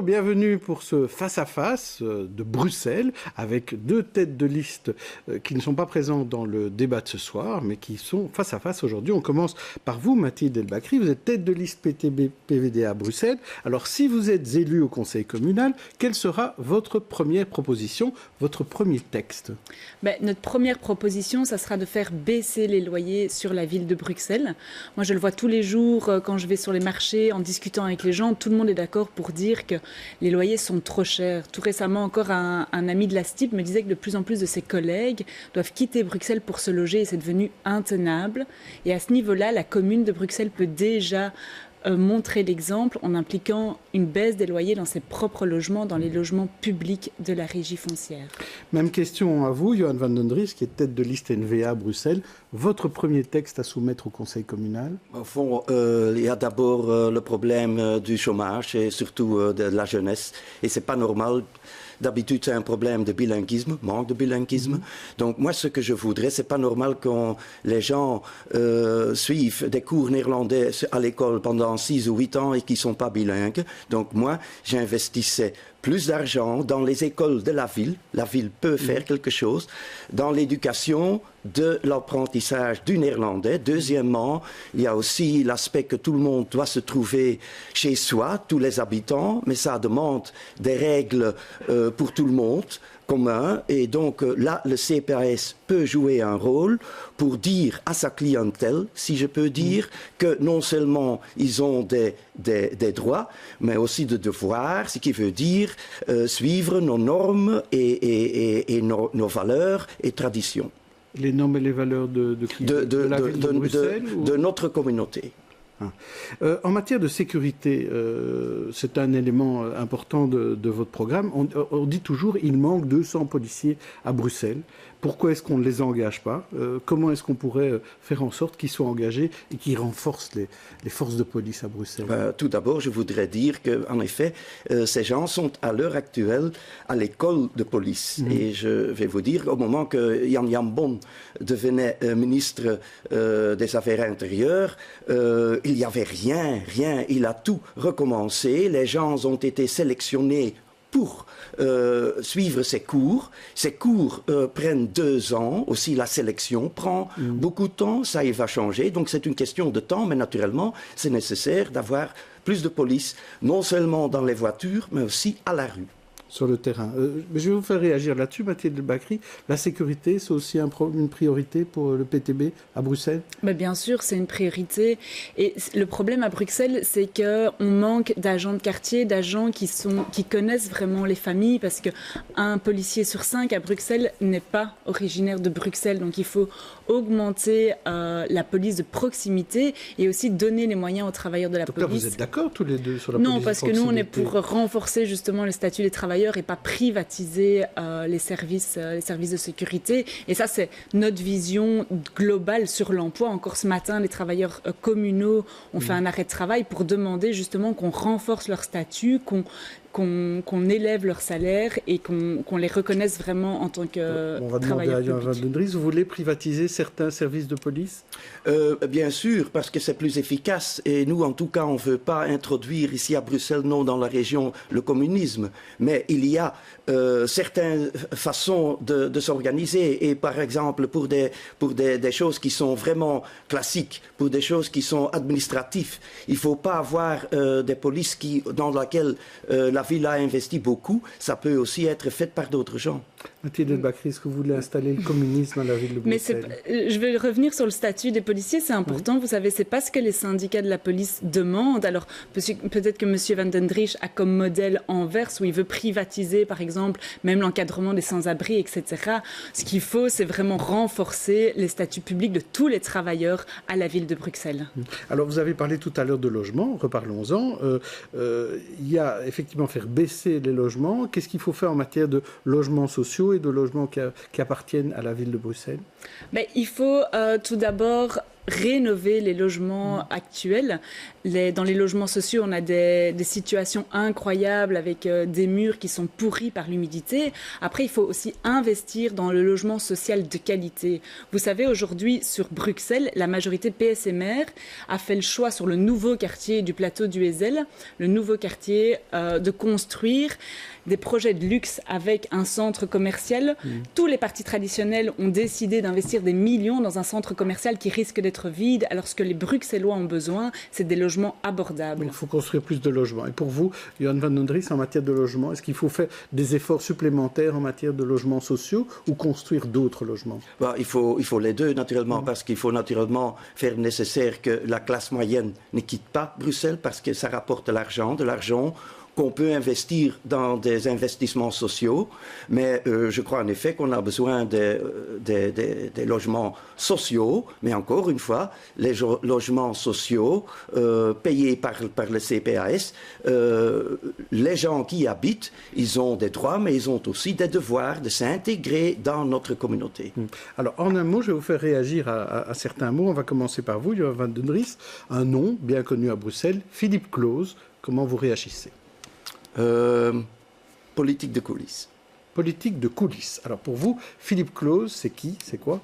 bienvenue pour ce face-à-face de Bruxelles avec deux têtes de liste qui ne sont pas présentes dans le débat de ce soir, mais qui sont face-à-face aujourd'hui. On commence par vous, Mathilde El Bakri. Vous êtes tête de liste PTB-PVDA à Bruxelles. Alors, si vous êtes élu au conseil communal, quelle sera votre première proposition, votre premier texte? Notre première proposition, ça sera de faire baisser les loyers sur la ville de Bruxelles. Moi, je le vois tous les jours quand je vais sur les marchés, en discutant avec les gens, tout le monde est d'accord pour dire que les loyers sont trop chers. Tout récemment, encore un ami de la STIP me disait que de plus en plus de ses collègues doivent quitter Bruxelles pour se loger et c'est devenu intenable. Et à ce niveau-là, la commune de Bruxelles peut déjà montrer l'exemple en impliquant une baisse des loyers dans ses propres logements, dans les logements publics de la régie foncière. Même question à vous, Johan van den Dries, qui est tête de liste NVA à Bruxelles. Votre premier texte à soumettre au conseil communal? Au fond, il y a d'abord le problème du chômage et surtout de la jeunesse. Et c'est pas normal. D'habitude, c'est un problème de bilinguisme, manque de bilinguisme. Donc, moi, ce que je voudrais, c'est pas normal que les gens suivent des cours néerlandais à l'école pendant 6 ou 8 ans et qui sont pas bilingues. Donc, moi, j'investissais plus d'argent dans les écoles de la ville. La ville peut faire quelque chose. Dans l'éducation, de l'apprentissage du néerlandais. Deuxièmement, il y a aussi l'aspect que tout le monde doit se trouver chez soi, tous les habitants, mais ça demande des règles pour tout le monde commun. Et donc là, le CPAS peut jouer un rôle pour dire à sa clientèle, si je peux dire, que non seulement ils ont des droits, mais aussi des devoirs, ce qui veut dire suivre nos normes et nos valeurs et traditions. Les normes et les valeurs de la ville de Bruxelles de notre communauté. En matière de sécurité, c'est un élément important de votre programme. On dit toujours qu'il manque 200 policiers à Bruxelles. Pourquoi est-ce qu'on ne les engage pas? Comment est-ce qu'on pourrait faire en sorte qu'ils soient engagés et qu'ils renforcent les forces de police à Bruxelles? Tout d'abord, je voudrais dire qu'en effet, ces gens sont à l'heure actuelle à l'école de police. Et je vais vous dire, au moment que Jan Jambon devenait ministre des Affaires intérieures, il n'y avait rien. Il a tout recommencé. Les gens ont été sélectionnés pour suivre ces cours. Ces cours prennent 2 ans. Aussi, la sélection prend beaucoup de temps. Ça, il va changer. Donc, c'est une question de temps. Mais naturellement, c'est nécessaire d'avoir plus de police, non seulement dans les voitures, mais aussi à la rue. Sur le terrain. Je vais vous faire réagir là-dessus, Mathilde El Bakri. La sécurité, c'est aussi une priorité pour le PTB à Bruxelles? Bien sûr, c'est une priorité. Et le problème à Bruxelles, c'est qu'on manque d'agents de quartier, d'agents qui connaissent vraiment les familles, parce qu'un policier sur 5 à Bruxelles n'est pas originaire de Bruxelles. Donc il faut augmenter la police de proximité et aussi donner les moyens aux travailleurs de la police. Donc là, vous êtes d'accord tous les deux sur la police de proximité? Non, parce que nous, on est pour renforcer justement le statut des travailleurs et pas privatiser les services de sécurité. Et ça, c'est notre vision globale sur l'emploi. Encore ce matin, les travailleurs communaux ont fait un arrêt de travail pour demander justement qu'on renforce leur statut, qu'on élève leur salaire et qu'on les reconnaisse vraiment en tant que on va travailleurs demander à Johan van den Dries, vous voulez privatiser certains services de police? Bien sûr, parce que c'est plus efficace. Et nous, en tout cas, on ne veut pas introduire ici à Bruxelles, non dans la région, le communisme. Mais il y a certaines façons de s'organiser. Et par exemple, pour des choses qui sont vraiment classiques, pour des choses qui sont administratives, il ne faut pas avoir des polices dans lesquelles la ville a investi beaucoup. Ça peut aussi être fait par d'autres gens. Mathilde El Bakri, est-ce que vous voulez installer le communisme à la ville de Bruxelles? Je vais revenir sur le statut des policiers, c'est important. Oui. Vous savez, c'est pas ce que les syndicats de la police demandent. Alors, peut-être que M. Van den Dries a comme modèle Anvers, où il veut privatiser, par exemple, même l'encadrement des sans-abri, etc. Ce qu'il faut, c'est vraiment renforcer les statuts publics de tous les travailleurs à la ville de Bruxelles. Alors, vous avez parlé tout à l'heure de logement, reparlons-en. Il y a effectivement faire baisser les logements. Qu'est-ce qu'il faut faire en matière de logements sociaux et de logements qui appartiennent à la ville de Bruxelles? Il faut tout d'abord rénover les logements actuels. Dans les logements sociaux, on a des situations incroyables avec des murs qui sont pourris par l'humidité. Après, il faut aussi investir dans le logement social de qualité. Vous savez, aujourd'hui, sur Bruxelles, la majorité PSMR a fait le choix sur le nouveau quartier du plateau du Hezel, le nouveau quartier, de construire des projets de luxe avec un centre commercial. Tous les partis traditionnels ont décidé d'investir des millions dans un centre commercial qui risque d'être vide, alors ce que les Bruxellois ont besoin, c'est des logements abordables. Donc, il faut construire plus de logements. Et pour vous, Johan van den Dries, en matière de logement, est-ce qu'il faut faire des efforts supplémentaires en matière de logements sociaux ou construire d'autres logements? Il faut les deux, naturellement, parce qu'il faut naturellement faire nécessaire que la classe moyenne ne quitte pas Bruxelles, parce que ça rapporte de l'argent qu'on peut investir dans des investissements sociaux, mais je crois en effet qu'on a besoin des logements sociaux, mais encore une fois, les logements sociaux payés par le CPAS, les gens qui y habitent, ils ont des droits, mais ils ont aussi des devoirs de s'intégrer dans notre communauté. Alors, en un mot, je vais vous faire réagir à certains mots. On va commencer par vous, Johan van den Dries. Un nom bien connu à Bruxelles, Philippe Claus. Comment vous réagissez? Politique de coulisses. Politique de coulisses. Alors pour vous, Philippe Claus, c'est qui? C'est quoi?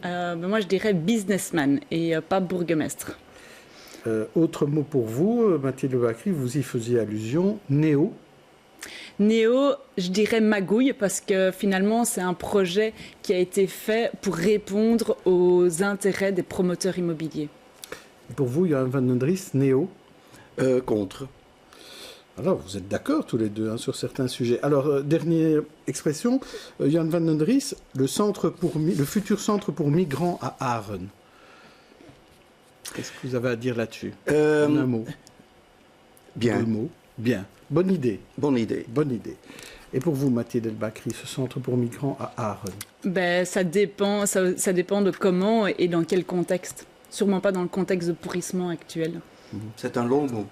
Moi, je dirais businessman et pas bourgmestre. Autre mot pour vous, Mathilde Delbacry, vous y faisiez allusion, néo. Néo, je dirais magouille, parce que finalement, c'est un projet qui a été fait pour répondre aux intérêts des promoteurs immobiliers. Et pour vous, Johan van den Dries, néo? Contre. Alors, vous êtes d'accord tous les deux sur certains sujets. Alors, dernière expression, Johan van den Dries, le futur centre pour migrants à Aren. Qu'est-ce que vous avez à dire là-dessus? En un mot. Bien. 2 mots. Bien. Bonne idée. Bonne idée. Bonne idée. Et pour vous, Mathilde Delbacry, ce centre pour migrants à Aren? Ça dépend de comment et dans quel contexte. Sûrement pas dans le contexte de pourrissement actuel. C'est un long mot.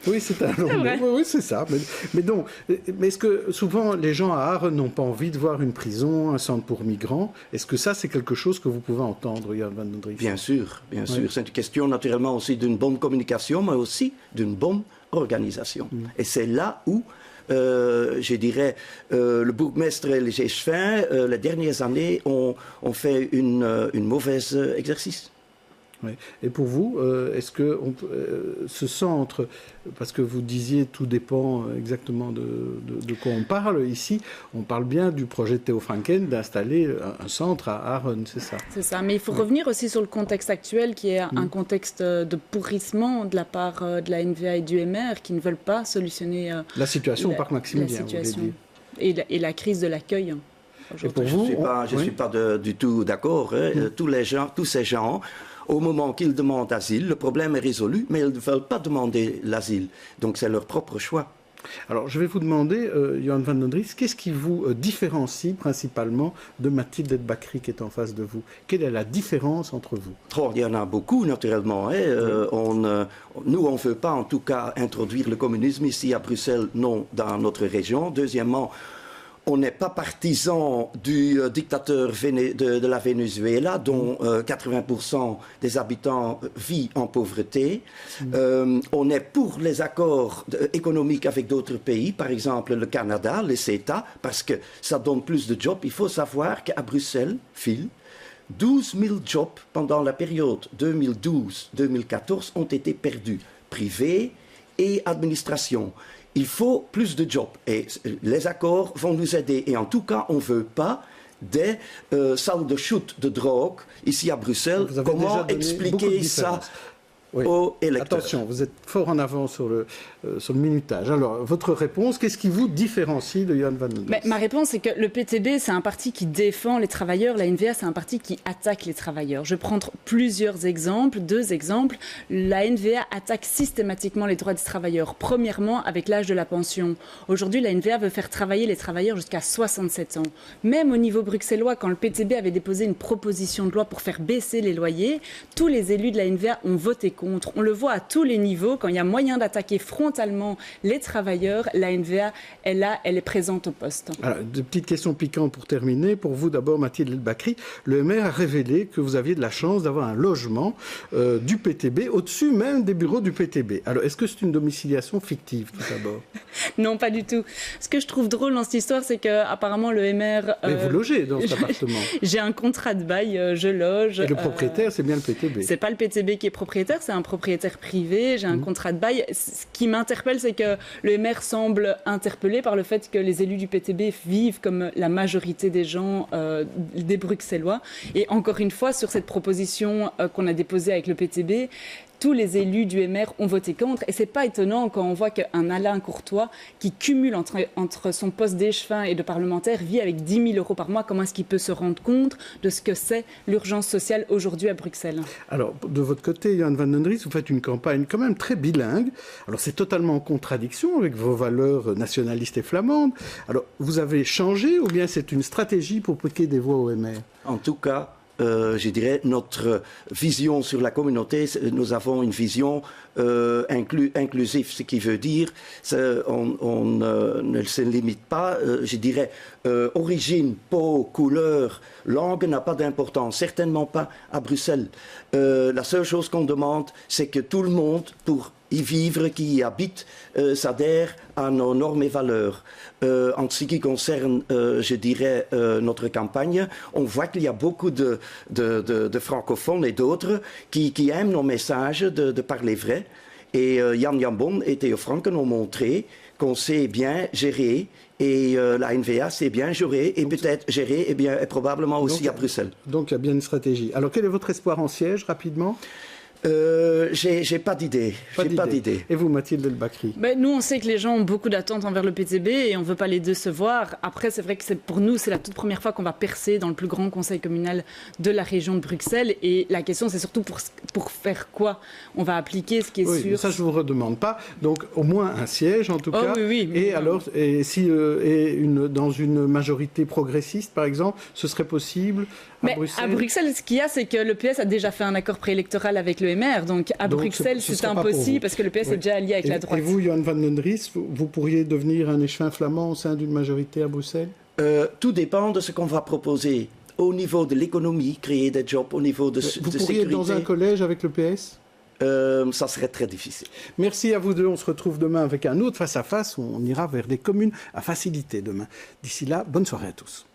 Oui, c'est un long mot. Oui, c'est ça. Mais est-ce que souvent les gens à Aren n'ont pas envie de voir une prison, un centre pour migrants? Est-ce que ça, c'est quelque chose que vous pouvez entendre, Johan van den Dries? Bien sûr, bien sûr. C'est une question naturellement aussi d'une bonne communication, mais aussi d'une bonne organisation. Et c'est là où, je dirais, le bourgmestre et les échevins, les dernières années, ont fait une mauvaise exercice. Oui. Et pour vous, est-ce que ce centre, parce que vous disiez tout dépend exactement de quoi on parle ici, on parle bien du projet de Theo Franken d'installer un centre à Aren, c'est ça? C'est ça, mais il faut revenir aussi sur le contexte actuel qui est un contexte de pourrissement de la part de la NVA et du MR qui ne veulent pas solutionner la situation au parc Maximilien. La situation et la crise de l'accueil. Et pour vous, je ne suis pas du tout d'accord. Tous ces gens, au moment qu'ils demandent asile, le problème est résolu, mais ils ne veulent pas demander l'asile. Donc c'est leur propre choix. Alors je vais vous demander, Johan van den Dries, qu'est-ce qui vous différencie principalement de Mathilde Delbacry qui est en face de vous? Quelle est la différence entre vous? Il y en a beaucoup, naturellement. Nous, on ne veut pas, en tout cas, introduire le communisme ici à Bruxelles, non dans notre région. Deuxièmement, on n'est pas partisan du dictateur de la Venezuela, dont 80% des habitants vivent en pauvreté. On est pour les accords économiques avec d'autres pays, par exemple le Canada, le CETA, parce que ça donne plus de jobs. Il faut savoir qu'à Bruxelles, Phil, 12 000 jobs pendant la période 2012-2014 ont été perdus, privés et administration. Il faut plus de jobs et les accords vont nous aider. Et en tout cas, on ne veut pas des salles de shoot de drogue ici à Bruxelles. Comment expliquer ça aux électeurs? Attention, vous êtes fort en avant sur le minutage. Alors, votre réponse, qu'est-ce qui vous différencie de Johan van den Dries? Ma réponse, c'est que le PTB, c'est un parti qui défend les travailleurs. La NVA, c'est un parti qui attaque les travailleurs. Je vais prendre plusieurs exemples, 2 exemples. La NVA attaque systématiquement les droits des travailleurs. Premièrement, avec l'âge de la pension. Aujourd'hui, la NVA veut faire travailler les travailleurs jusqu'à 67 ans. Même au niveau bruxellois, quand le PTB avait déposé une proposition de loi pour faire baisser les loyers, tous les élus de la NVA ont voté contre. contre. On le voit à tous les niveaux. Quand il y a moyen d'attaquer frontalement les travailleurs, la NVA est là, elle est présente au poste. Alors, deux petites questions piquantes pour terminer. Pour vous, d'abord, Mathilde El-Bakri, le maire a révélé que vous aviez de la chance d'avoir un logement du PTB, au-dessus même des bureaux du PTB. Alors, est-ce que c'est une domiciliation fictive, tout d'abord? Non, pas du tout. Ce que je trouve drôle dans cette histoire, c'est qu'apparemment le MR... Mais vous logez dans cet appartement. J'ai un contrat de bail, je loge. Et le propriétaire, c'est bien le PTB. C'est pas le PTB qui est propriétaire, c'est un propriétaire privé. J'ai un contrat de bail. Ce qui m'interpelle, c'est que le MR semble interpellé par le fait que les élus du PTB vivent comme la majorité des gens, des Bruxellois. Et encore une fois, sur cette proposition qu'on a déposée avec le PTB, tous les élus du MR ont voté contre. Et c'est pas étonnant quand on voit qu'un Alain Courtois, qui cumule entre son poste d'échevin et de parlementaire, vit avec 10 000 euros par mois. Comment est-ce qu'il peut se rendre compte de ce que c'est l'urgence sociale aujourd'hui à Bruxelles? Alors, de votre côté, Johan van den Ries, vous faites une campagne quand même très bilingue. Alors, c'est totalement en contradiction avec vos valeurs nationalistes et flamandes. Alors, vous avez changé ou bien c'est une stratégie pour piquer des voix au MR? En tout cas, je dirais, notre vision sur la communauté, nous avons une vision inclusive, ce qui veut dire on ne se limite pas, je dirais, origine, peau, couleur, langue n'a pas d'importance, certainement pas à Bruxelles. La seule chose qu'on demande, c'est que tout le monde, pour y vivre, qui y habite, s'adhère à nos normes et valeurs. En ce qui concerne, je dirais, notre campagne, on voit qu'il y a beaucoup de francophones et d'autres qui aiment nos messages de parler vrai. Et Jan Jambon et Theo Franken ont montré qu'on sait bien gérer et la NVA sait bien gérer et peut-être gérer et probablement aussi à Bruxelles. Donc il y a bien une stratégie. Alors quel est votre espoir en siège, rapidement? J'ai pas d'idée. Et vous, Mathilde El-Bakri? Nous, on sait que les gens ont beaucoup d'attentes envers le PTB et on ne veut pas les décevoir. Après, c'est vrai que pour nous, c'est la toute première fois qu'on va percer dans le plus grand conseil communal de la région de Bruxelles. Et la question, c'est surtout pour faire quoi? On va appliquer ce qui est sûr. Ça, je ne vous redemande pas. Donc, au moins un siège, en tout cas. Oui. Dans une majorité progressiste, par exemple, ce serait possible à Bruxelles? À Bruxelles, ce qu'il y a, c'est que le PS a déjà fait un accord préélectoral avec le MR. Donc, Bruxelles, c'est impossible parce que le PS est déjà allié avec la droite. Et vous, Johan van den Ries, vous pourriez devenir un échevin flamand au sein d'une majorité à Bruxelles? Tout dépend de ce qu'on va proposer. Au niveau de l'économie, créer des jobs, au niveau de sécurité. Vous pourriez être dans un collège avec le PS? Ça serait très difficile. Merci à vous deux. On se retrouve demain avec un autre face-à-face où on ira vers des communes à faciliter demain. D'ici là, bonne soirée à tous.